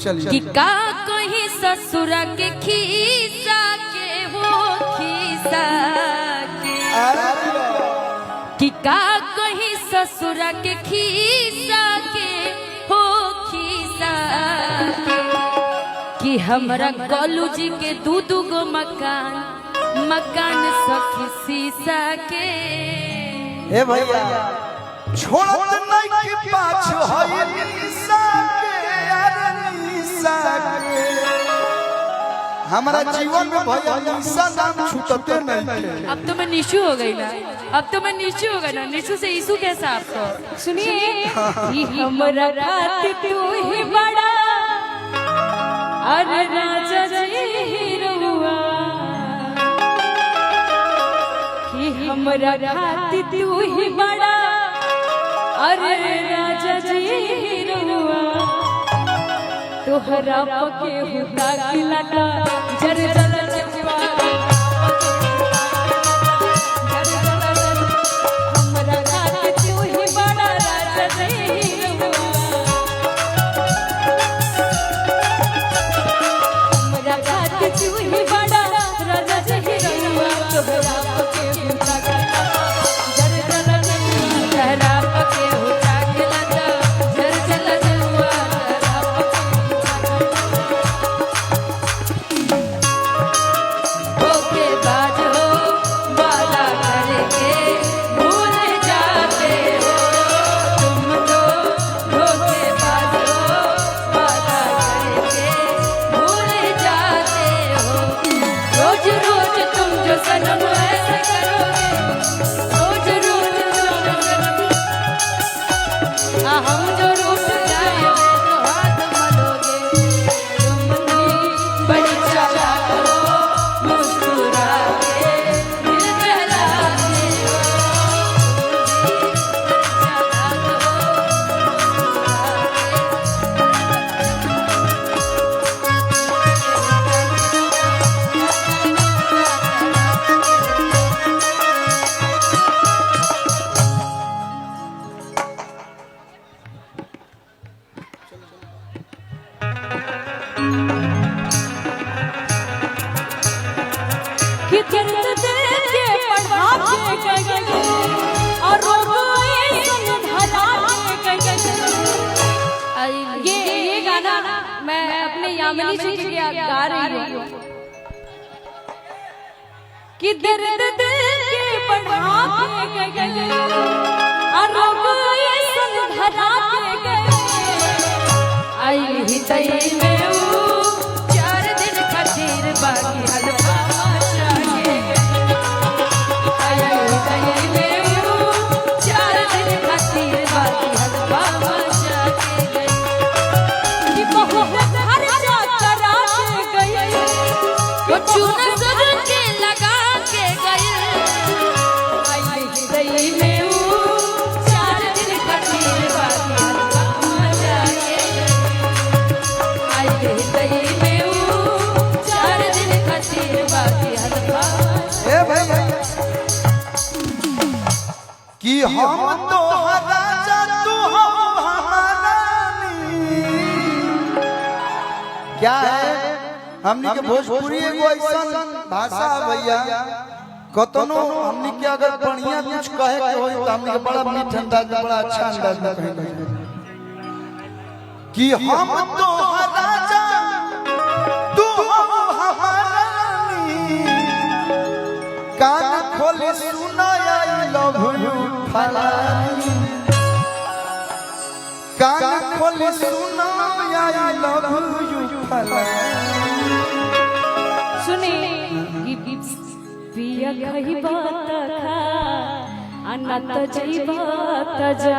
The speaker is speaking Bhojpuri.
कि का कहीं ससुर के खीसा के हो खीसा के कि का कहीं ससुर के खीसा के हो खीसा के कि हमरा गोलू जी के दू गो मकान सखी सीसा के। ए भैया छोड़त नहीं के पाछो है निशा के यार निशा के हमारा जीवन में भैया निशा नाम छूटते नहीं। अब तो मैं निशु हो गई ना, अब तो मैं निशु हो गई ना, निशु से ईसु कैसा आपको। सुनिए हमरा खातिर तू ही बड़ा अरे राजा जी रुआ कि हमरा खातिर तू ही बड़ा अरे राजा जी रुआ तोहरा पके हुता किलाटा जर जल जवा हमरा खातिर तू ही बड़ा राजा जी रुआ हमरा खातिर तू ही बड़ा राजा जी रुआ तोहरा पके हुता जर जल तोहरा पके हुता किलाटा जर जल जवा ये गाना मैं अपने यामिनी जी के गा रही हूँ कि दर्द दिल के बढ़ा के गए और रोए संग धरा के गए आई ही तई में वो 4 दिन खातिर बाकी हलवा चाहिए आई ही तई में वो 4 दिन खातिर बाकी हलवा कि हम तो राजा तू हो हमारा क्या है हमनी के भोजपुरी एगो ऐसा भाषा भैया कतनो हमनी के अगर बढ़िया कुछ कहे के होई तो हमनी के बड़ा मीठ अंदाज में बड़ा अच्छा अंदाज में कहेंगे कि हम तो राजा तू हो हमारा कान खोले सुना आई लव यू फलानी कान खोले सुना आई लव यू फलानी। सुने पिया कही बात खा अनत जई बात जा